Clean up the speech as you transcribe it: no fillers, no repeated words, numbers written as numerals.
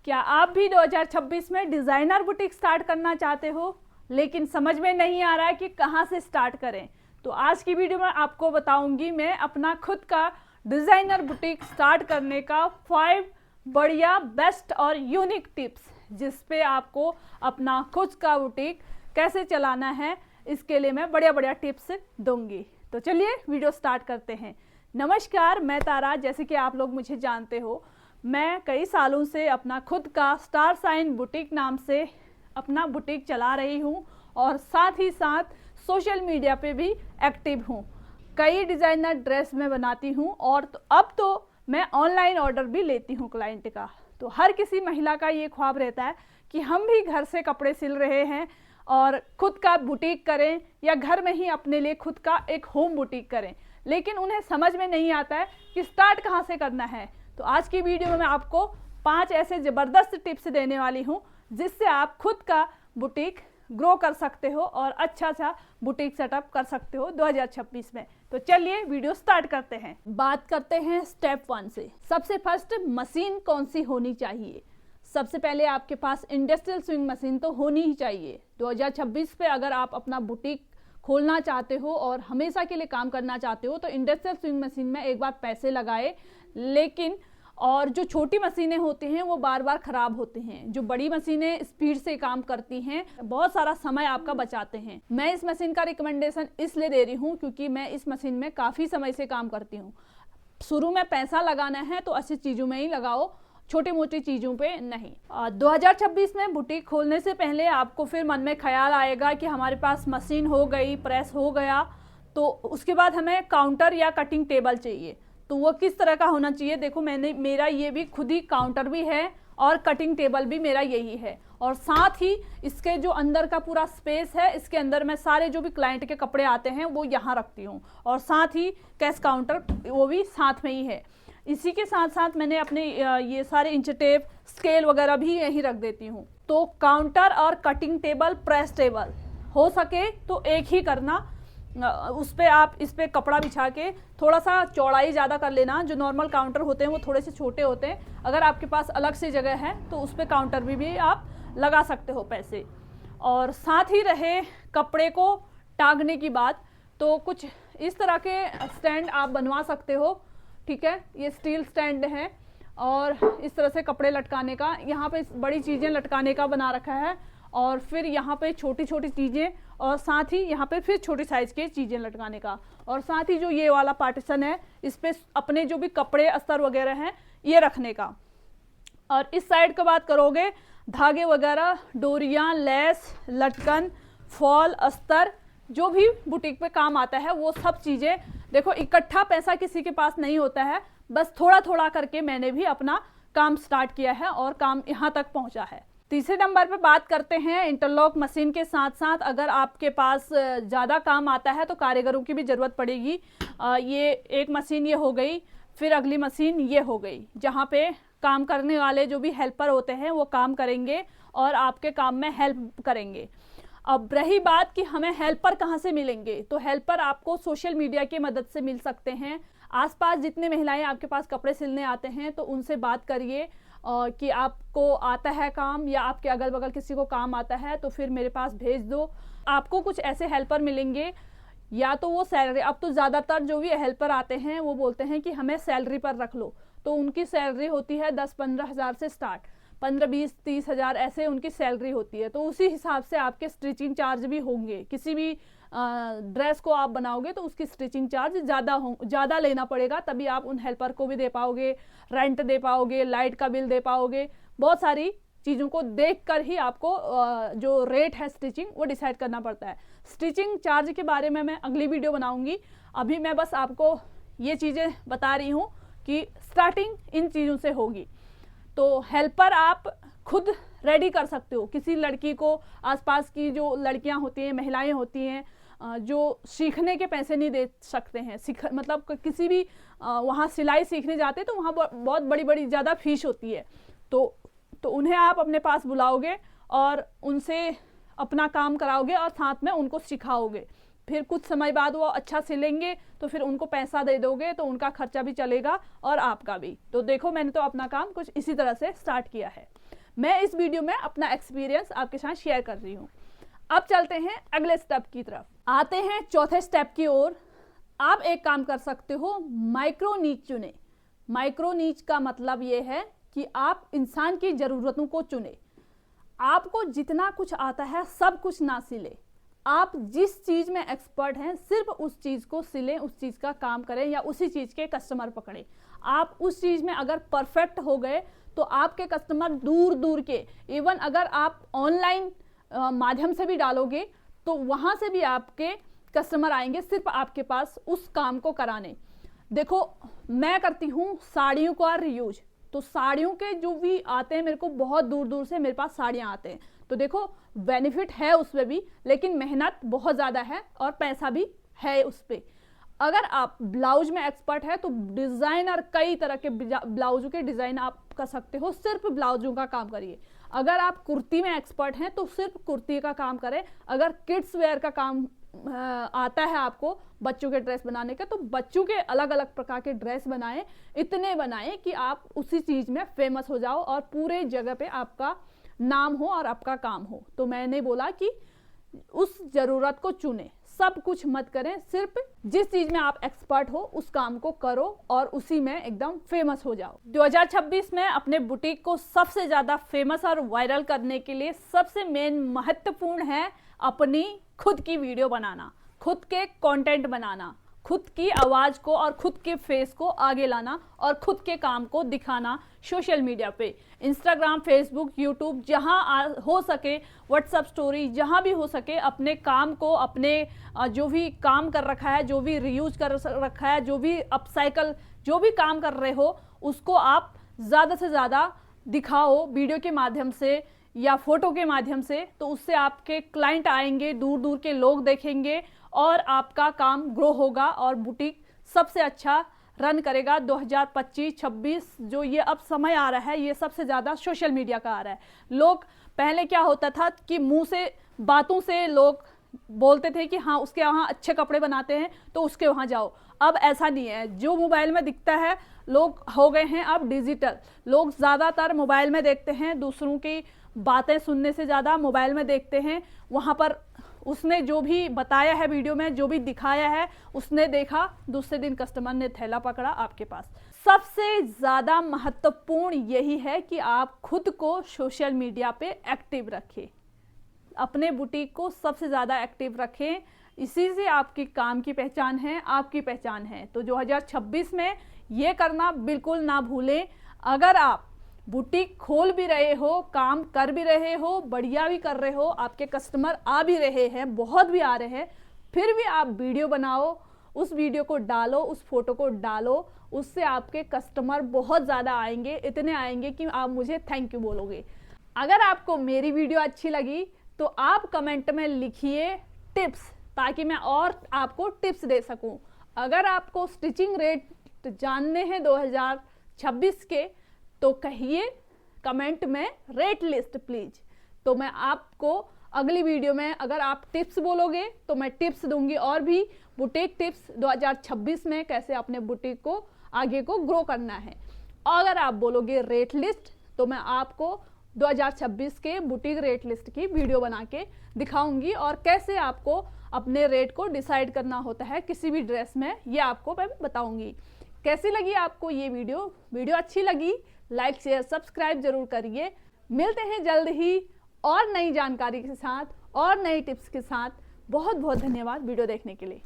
क्या आप भी 2026 में डिज़ाइनर बुटीक स्टार्ट करना चाहते हो, लेकिन समझ में नहीं आ रहा है कि कहाँ से स्टार्ट करें? तो आज की वीडियो में आपको बताऊंगी मैं अपना खुद का डिज़ाइनर बुटीक स्टार्ट करने का 5 बढ़िया बेस्ट और यूनिक टिप्स, जिस पे आपको अपना खुद का बुटीक कैसे चलाना है, इसके लिए मैं बढ़िया टिप्स दूंगी। तो चलिए वीडियो स्टार्ट करते हैं। नमस्कार, मैं तारा। जैसे कि आप लोग मुझे जानते हो, मैं कई सालों से अपना खुद का स्टार साइन बुटीक नाम से अपना बुटीक चला रही हूँ और साथ ही साथ सोशल मीडिया पे भी एक्टिव हूँ। कई डिज़ाइनर ड्रेस मैं बनाती हूँ और अब तो मैं ऑनलाइन ऑर्डर भी लेती हूँ क्लाइंट का। तो हर किसी महिला का ये ख्वाब रहता है कि हम भी घर से कपड़े सिल रहे हैं और खुद का बुटीक करें या घर में ही अपने लिए खुद का एक होम बुटीक करें, लेकिन उन्हें समझ में नहीं आता है कि स्टार्ट कहाँ से करना है। तो आज की वीडियो में मैं आपको 5 ऐसे ज़बरदस्त टिप्स देने वाली हूँ जिससे आप खुद का बुटीक ग्रो कर सकते हो और अच्छा सा बुटीक सेटअप कर सकते हो 2026 में। तो चलिए वीडियो स्टार्ट करते हैं। बात करते हैं स्टेप 1 से। सबसे फर्स्ट, मशीन कौन सी होनी चाहिए? सबसे पहले आपके पास इंडस्ट्रियल स्विंग मशीन तो होनी ही चाहिए। 2026 पे अगर आप अपना बुटीक खोलना चाहते हो और हमेशा के लिए काम करना चाहते हो तो इंडस्ट्रियल स्विंग मशीन में एक बार पैसे लगाए, लेकिन और जो छोटी मशीनें होती हैं वो बार बार ख़राब होती हैं। जो बड़ी मशीनें स्पीड से काम करती हैं, बहुत सारा समय आपका बचाते हैं। मैं इस मशीन का रिकमेंडेशन इसलिए दे रही हूँ क्योंकि मैं इस मशीन में काफ़ी समय से काम करती हूँ। शुरू में पैसा लगाना है तो अच्छी चीज़ों में ही लगाओ, छोटी मोटी चीज़ों पे नहीं। 2026 में बुटीक खोलने से पहले आपको फिर मन में ख्याल आएगा कि हमारे पास मशीन हो गई, प्रेस हो गया, तो उसके बाद हमें काउंटर या कटिंग टेबल चाहिए। तो वो किस तरह का होना चाहिए? देखो, मेरा ये भी खुद ही काउंटर भी है और कटिंग टेबल भी मेरा यही है, और साथ ही इसके जो अंदर का पूरा स्पेस है, इसके अंदर मैं सारे जो भी क्लाइंट के कपड़े आते हैं वो यहाँ रखती हूँ, और साथ ही कैश काउंटर वो भी साथ में ही है। इसी के साथ साथ मैंने अपने ये सारे इंच टेप, स्केल वगैरह भी यहीं रख देती हूँ। तो काउंटर और कटिंग टेबल, प्रेस टेबल हो सके तो एक ही करना। उस पर आप इस पर कपड़ा बिछा के थोड़ा सा चौड़ाई ज़्यादा कर लेना। जो नॉर्मल काउंटर होते हैं वो थोड़े से छोटे होते हैं। अगर आपके पास अलग से जगह है तो उस पर काउंटर भी आप लगा सकते हो पैसे। और साथ ही रहे कपड़े को टांगने की बात, तो कुछ इस तरह के स्टैंड आप बनवा सकते हो। ठीक है, ये स्टील स्टैंड है और इस तरह से कपड़े लटकाने का, यहाँ पे बड़ी चीज़ें लटकाने का बना रखा है, और फिर यहाँ पे छोटी छोटी चीज़ें, और साथ ही यहाँ पे फिर छोटी साइज़ के चीज़ें लटकाने का, और साथ ही जो ये वाला पार्टीशन है इस पे अपने जो भी कपड़े, अस्तर वगैरह हैं ये रखने का। और इस साइड का बात करोगे, धागे वगैरह, डोरियाँ, लेस, लटकन, फॉल, अस्तर, जो भी बुटीक पे काम आता है वो सब चीज़ें। देखो, इकट्ठा पैसा किसी के पास नहीं होता है, बस थोड़ा थोड़ा करके मैंने भी अपना काम स्टार्ट किया है और काम यहाँ तक पहुँचा है। तीसरे नंबर पे बात करते हैं इंटरलॉक मशीन के साथ साथ अगर आपके पास ज़्यादा काम आता है तो कारीगरों की भी ज़रूरत पड़ेगी। ये एक मशीन ये हो गई, फिर अगली मशीन ये हो गई, जहाँ पे काम करने वाले जो भी हेल्पर होते हैं वो काम करेंगे और आपके काम में हेल्प करेंगे। अब रही बात कि हमें हेल्पर कहाँ से मिलेंगे, तो हेल्पर आपको सोशल मीडिया की मदद से मिल सकते हैं। आसपास जितने महिलाएं आपके पास कपड़े सिलने आते हैं तो उनसे बात करिए कि आपको आता है काम, या आपके अगल बगल किसी को काम आता है तो फिर मेरे पास भेज दो। आपको कुछ ऐसे हेल्पर मिलेंगे, या तो वो सैलरी, अब तो ज़्यादातर जो भी हेल्पर आते हैं वो बोलते हैं कि हमें सैलरी पर रख लो, तो उनकी सैलरी होती है 10-15 हज़ार से स्टार्ट, 15-20-30 हज़ार ऐसे उनकी सैलरी होती है। तो उसी हिसाब से आपके स्टिचिंग चार्ज भी होंगे। किसी भी ड्रेस को आप बनाओगे तो उसकी स्टिचिंग चार्ज ज़्यादा लेना पड़ेगा, तभी आप उन हेल्पर को भी दे पाओगे, रेंट दे पाओगे, लाइट का बिल दे पाओगे। बहुत सारी चीज़ों को देख कर ही आपको जो रेट है स्टिचिंग वो डिसाइड करना पड़ता है। स्टिचिंग चार्ज के बारे में मैं अगली वीडियो बनाऊंगी। अभी मैं बस आपको ये चीज़ें बता रही हूँ कि स्टार्टिंग इन चीज़ों से होगी। तो हेल्पर आप खुद रेडी कर सकते हो। किसी लड़की को, आसपास की जो लड़कियां होती हैं, महिलाएं होती हैं, जो सीखने के पैसे नहीं दे सकते हैं, मतलब किसी भी वहाँ सिलाई सीखने जाते हैं तो वहाँ बहुत बड़ी ज़्यादा फीस होती है, तो उन्हें आप अपने पास बुलाओगे और उनसे अपना काम कराओगे और साथ में उनको सिखाओगे। फिर कुछ समय बाद वो अच्छा सिलेंगे तो फिर उनको पैसा दे दोगे, तो उनका खर्चा भी चलेगा और आपका भी। तो देखो, मैंने तो अपना काम कुछ इसी तरह से स्टार्ट किया है। मैं इस वीडियो में अपना एक्सपीरियंस आपके साथ शेयर कर रही हूँ। अब चलते हैं अगले स्टेप की तरफ, आते हैं चौथे स्टेप की ओर। आप एक काम कर सकते हो, माइक्रो नीच चुने। माइक्रो नीच का मतलब ये है कि आप इंसान की ज़रूरतों को चुने। आपको जितना कुछ आता है सब कुछ ना सिले, आप जिस चीज़ में एक्सपर्ट हैं सिर्फ उस चीज़ को सिलें, उस चीज़ का काम करें या उसी चीज़ के कस्टमर पकड़ें। आप उस चीज़ में अगर परफेक्ट हो गए तो आपके कस्टमर दूर दूर के, इवन अगर आप ऑनलाइन माध्यम से भी डालोगे तो वहाँ से भी आपके कस्टमर आएंगे सिर्फ आपके पास उस काम को कराने। देखो, मैं करती हूँ साड़ियों का रियूज, तो साड़ियों के जो भी आते हैं, मेरे को बहुत दूर दूर से मेरे पास साड़ियाँ आते हैं, तो देखो बेनिफिट है उसमें भी, लेकिन मेहनत बहुत ज़्यादा है और पैसा भी है उस पर। अगर आप ब्लाउज में एक्सपर्ट है तो डिज़ाइनर कई तरह के ब्लाउजों के डिज़ाइन आप कर सकते हो, सिर्फ ब्लाउजों का काम करिए। अगर आप कुर्ती में एक्सपर्ट हैं तो सिर्फ कुर्ती का काम करें। अगर किड्स वेयर का काम आता है आपको, बच्चों के ड्रेस बनाने का, तो बच्चों के अलग अलग प्रकार के ड्रेस बनाएं, इतने बनाएं कि आप उसी चीज़ में फेमस हो जाओ और पूरे जगह पे आपका नाम हो और आपका काम हो। तो मैंने बोला कि उस ज़रूरत को चुने, सब कुछ मत करें, सिर्फ जिस चीज में आप एक्सपर्ट हो उस काम को करो और उसी में एकदम फेमस हो जाओ। 2026 में अपने बुटीक को सबसे ज्यादा फेमस और वायरल करने के लिए सबसे मेन महत्वपूर्ण है अपनी खुद की वीडियो बनाना, खुद के कंटेंट बनाना, खुद की आवाज को और खुद के फेस को आगे लाना और खुद के काम को दिखाना सोशल मीडिया पे, इंस्टाग्राम, फेसबुक, यूट्यूब, जहां हो सके, व्हाट्सएप स्टोरी, जहां भी हो सके अपने काम को, अपने जो भी काम कर रखा है, जो भी रीयूज कर रखा है, जो भी अपसाइकल, जो भी काम कर रहे हो, उसको आप ज़्यादा से ज़्यादा दिखाओ वीडियो के माध्यम से या फोटो के माध्यम से। तो उससे आपके क्लाइंट आएंगे, दूर दूर के लोग देखेंगे और आपका काम ग्रो होगा और बुटीक सबसे अच्छा रन करेगा। 2025-26 जो ये अब समय आ रहा है, ये सबसे ज़्यादा सोशल मीडिया का आ रहा है। लोग पहले क्या होता था कि मुंह से, बातों से लोग बोलते थे कि हाँ उसके वहाँ अच्छे कपड़े बनाते हैं तो उसके वहाँ जाओ। अब ऐसा नहीं है, जो मोबाइल में दिखता है, लोग हो गए हैं अब डिजिटल, लोग ज़्यादातर मोबाइल में देखते हैं, दूसरों की बातें सुनने से ज़्यादा मोबाइल में देखते हैं। वहाँ पर उसने जो भी बताया है वीडियो में, जो भी दिखाया है, उसने देखा, दूसरे दिन कस्टमर ने थैला पकड़ा आपके पास। सबसे ज़्यादा महत्वपूर्ण यही है कि आप खुद को सोशल मीडिया पे एक्टिव रखें, अपने बुटीक को सबसे ज़्यादा एक्टिव रखें। इसी से आपकी काम की पहचान है, आपकी पहचान है। तो 2026 में ये करना बिल्कुल ना भूलें। अगर आप बुटीक खोल भी रहे हो, काम कर भी रहे हो, बढ़िया भी कर रहे हो, आपके कस्टमर आ भी रहे हैं, बहुत भी आ रहे हैं, फिर भी आप वीडियो बनाओ, उस वीडियो को डालो, उस फोटो को डालो, उससे आपके कस्टमर बहुत ज़्यादा आएंगे, इतने आएंगे कि आप मुझे थैंक यू बोलोगे। अगर आपको मेरी वीडियो अच्छी लगी तो आप कमेंट में लिखिए टिप्स, ताकि मैं और आपको टिप्स दे सकूं। अगर आपको स्टिचिंग रेट जानने हैं 2026 के, तो कहिए कमेंट में रेट लिस्ट प्लीज। तो मैं आपको अगली वीडियो में, अगर आप टिप्स बोलोगे तो मैं टिप्स दूंगी, और भी बुटीक टिप्स 2026 में कैसे अपने बुटीक को आगे को ग्रो करना है। और अगर आप बोलोगे रेट लिस्ट, तो मैं आपको 2026 के बुटीक रेट लिस्ट की वीडियो बना के दिखाऊंगी और कैसे आपको अपने रेट को डिसाइड करना होता है किसी भी ड्रेस में, ये आपको मैं बताऊंगी। कैसी लगी आपको ये वीडियो अच्छी लगी लाइक शेयर सब्सक्राइब जरूर करिए। मिलते हैं जल्द ही और नई जानकारी के साथ और नई टिप्स के साथ। बहुत बहुत धन्यवाद वीडियो देखने के लिए।